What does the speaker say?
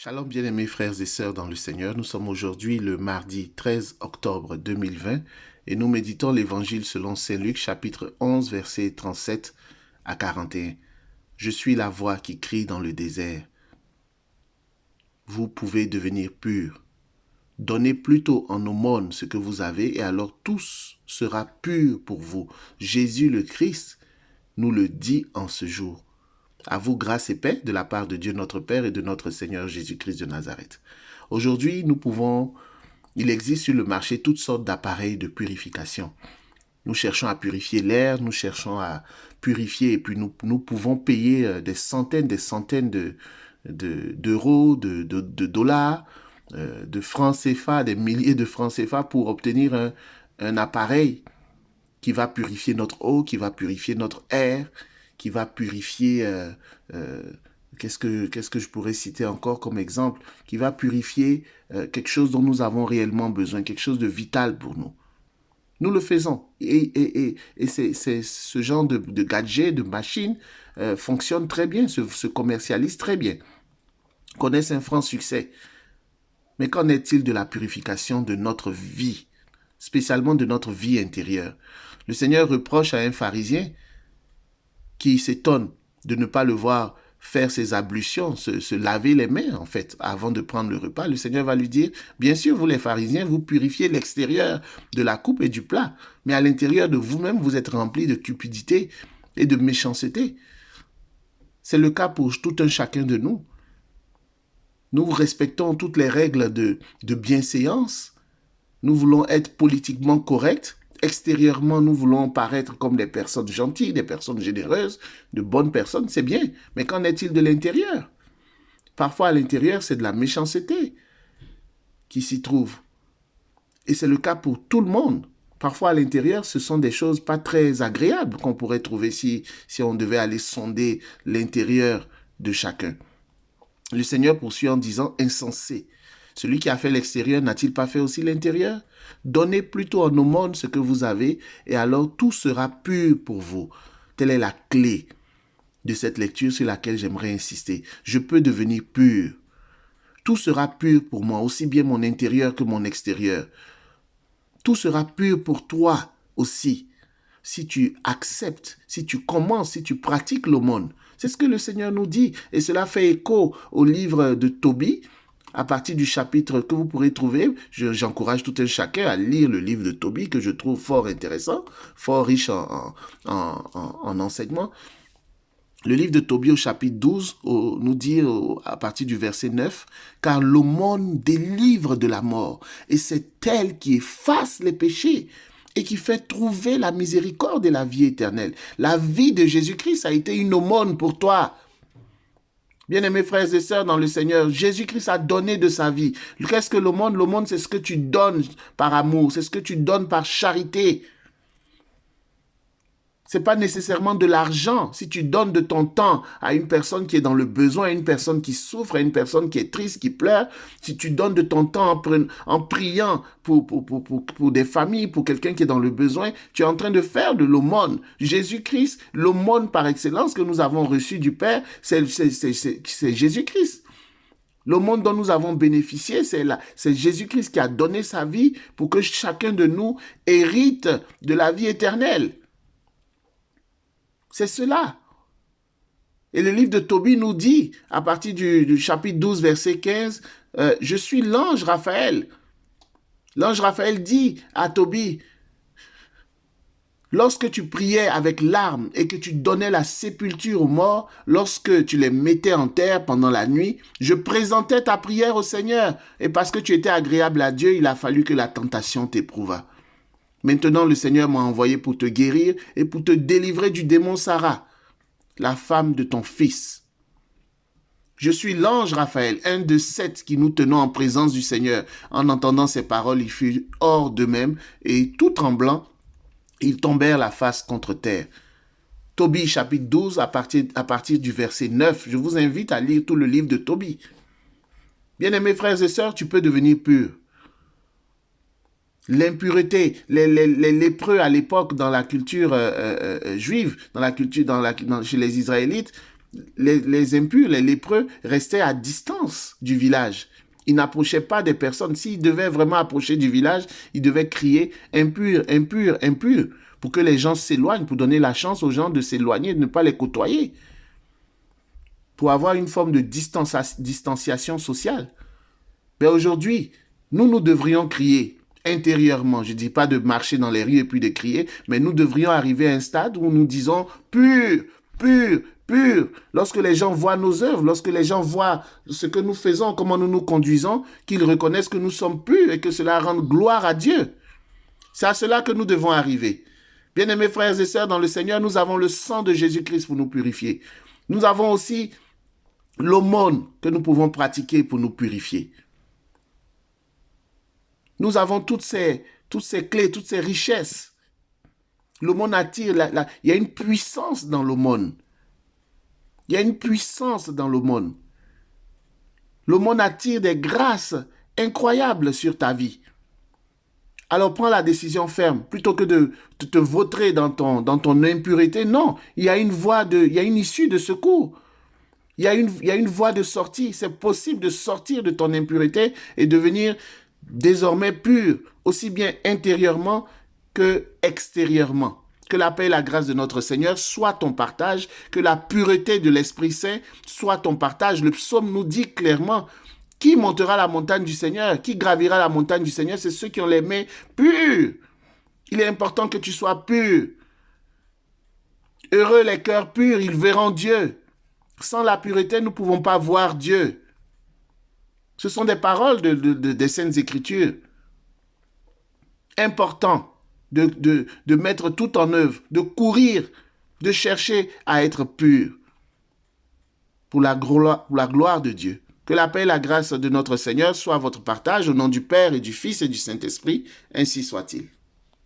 Shalom bien-aimés frères et sœurs dans le Seigneur, nous sommes aujourd'hui le mardi 13 octobre 2020 et nous méditons l'évangile selon Saint Luc chapitre 11 versets 37 à 41. Je suis la voix qui crie dans le désert. Vous pouvez devenir purs. Donnez plutôt en aumône ce que vous avez et alors tout sera pur pour vous. Jésus le Christ nous le dit en ce jour. À vous grâce et paix de la part de Dieu notre Père et de notre Seigneur Jésus-Christ de Nazareth. Aujourd'hui, il existe sur le marché toutes sortes d'appareils de purification. Nous cherchons à purifier l'air, nous cherchons à purifier et puis nous pouvons payer des centaines d'euros, de dollars, de francs CFA, des milliers de francs CFA pour obtenir un appareil qui va purifier notre eau, qui va purifier notre air, qui va purifier, qu'est-ce que je pourrais citer encore comme exemple, qui va purifier quelque chose dont nous avons réellement besoin, quelque chose de vital pour nous. Nous le faisons. Et ce genre de gadget, de machine, fonctionne très bien, se commercialise très bien, connaissent un franc succès. Mais qu'en est-il de la purification de notre vie, spécialement de notre vie intérieure? Le Seigneur reproche à un pharisien qui s'étonne de ne pas le voir faire ses ablutions, se laver les mains, en fait, avant de prendre le repas. Le Seigneur va lui dire, bien sûr, vous les pharisiens, vous purifiez l'extérieur de la coupe et du plat, mais à l'intérieur de vous-même, vous êtes remplis de cupidité et de méchanceté. C'est le cas pour tout un chacun de nous. Nous respectons toutes les règles de bienséance. Nous voulons être politiquement corrects. Extérieurement, nous voulons paraître comme des personnes gentilles, des personnes généreuses, de bonnes personnes, c'est bien. Mais qu'en est-il de l'intérieur? Parfois, à l'intérieur, c'est de la méchanceté qui s'y trouve. Et c'est le cas pour tout le monde. Parfois, à l'intérieur, ce sont des choses pas très agréables qu'on pourrait trouver si on devait aller sonder l'intérieur de chacun. Le Seigneur poursuit en disant « insensé ». Celui qui a fait l'extérieur n'a-t-il pas fait aussi l'intérieur? Donnez plutôt en aumône ce que vous avez, et alors tout sera pur pour vous. Telle est la clé de cette lecture sur laquelle j'aimerais insister. Je peux devenir pur. Tout sera pur pour moi, aussi bien mon intérieur que mon extérieur. Tout sera pur pour toi aussi. Si tu acceptes, si tu commences, si tu pratiques l'aumône. C'est ce que le Seigneur nous dit. Et cela fait écho au livre de Tobie, à partir du chapitre que vous pourrez trouver. J'encourage tout un chacun à lire le livre de Tobie, que je trouve fort intéressant, fort riche en enseignements. Le livre de Tobie au chapitre 12 nous dit à partir du verset 9, « Car l'aumône délivre de la mort, et c'est elle qui efface les péchés. » et qui fait trouver la miséricorde et la vie éternelle. La vie de Jésus-Christ a été une aumône pour toi. Bien-aimés frères et sœurs dans le Seigneur, Jésus-Christ a donné de sa vie. Qu'est-ce que l'aumône? L'aumône, c'est ce que tu donnes par amour, c'est ce que tu donnes par charité. C'est pas nécessairement de l'argent. Si tu donnes de ton temps à une personne qui est dans le besoin, à une personne qui souffre, à une personne qui est triste, qui pleure, si tu donnes de ton temps en priant pour des familles, pour quelqu'un qui est dans le besoin, tu es en train de faire de l'aumône. Jésus-Christ, l'aumône par excellence que nous avons reçu du Père, c'est Jésus-Christ. L'aumône dont nous avons bénéficié, c'est Jésus-Christ qui a donné sa vie pour que chacun de nous hérite de la vie éternelle. C'est cela. Et le livre de Tobie nous dit, à partir du chapitre 12, verset 15, « Je suis l'ange Raphaël. » L'ange Raphaël dit à Tobie, « Lorsque tu priais avec larmes et que tu donnais la sépulture aux morts, lorsque tu les mettais en terre pendant la nuit, je présentais ta prière au Seigneur. Et parce que tu étais agréable à Dieu, il a fallu que la tentation t'éprouva. Maintenant, le Seigneur m'a envoyé pour te guérir et pour te délivrer du démon Sarah, la femme de ton fils. Je suis l'ange Raphaël, un de 7 qui nous tenons en présence du Seigneur. En entendant ces paroles, il fut hors d'eux-mêmes et tout tremblant, ils tombèrent la face contre terre. Tobie chapitre 12 à partir du verset 9. Je vous invite à lire tout le livre de Tobie. Bien-aimés frères et sœurs, tu peux devenir pur. L'impureté, les lépreux à l'époque dans la culture juive, chez les Israélites, les impurs, les lépreux restaient à distance du village. Ils n'approchaient pas des personnes. S'ils devaient vraiment approcher du village, ils devaient crier « impur, impur, impur » pour que les gens s'éloignent, pour donner la chance aux gens de s'éloigner, de ne pas les côtoyer, pour avoir une forme de distanciation sociale. Mais aujourd'hui, nous devrions crier intérieurement. Je ne dis pas de marcher dans les rues et puis de crier, mais nous devrions arriver à un stade où nous disons « pur, pur, pur ». Lorsque les gens voient nos œuvres, lorsque les gens voient ce que nous faisons, comment nous nous conduisons, qu'ils reconnaissent que nous sommes purs et que cela rende gloire à Dieu. C'est à cela que nous devons arriver. Bien-aimés frères et sœurs dans le Seigneur, nous avons le sang de Jésus-Christ pour nous purifier. Nous avons aussi l'aumône que nous pouvons pratiquer pour nous purifier. Nous avons toutes ces clés, toutes ces richesses. L'aumône attire, il y a une puissance dans l'aumône. Il y a une puissance dans l'aumône. L'aumône attire des grâces incroyables sur ta vie. Alors prends la décision ferme, plutôt que de te vautrer dans ton impureté. Non, il y a une issue de secours. Il y a une voie de sortie. C'est possible de sortir de ton impureté et devenir désormais pur, aussi bien intérieurement que extérieurement. Que la paix et la grâce de notre Seigneur soient ton partage, que la pureté de l'Esprit Saint soit ton partage. Le psaume nous dit clairement: qui montera la montagne du Seigneur? Qui gravira la montagne du Seigneur? C'est ceux qui ont les mains pures. Il est important que tu sois pur. Heureux les cœurs purs, ils verront Dieu. Sans la pureté, nous ne pouvons pas voir Dieu. Ce sont des paroles des Saintes Écritures. Important de mettre tout en œuvre, de courir, de chercher à être pur pour la gloire de Dieu. Que la paix et la grâce de notre Seigneur soient votre partage au nom du Père et du Fils et du Saint-Esprit. Ainsi soit-il.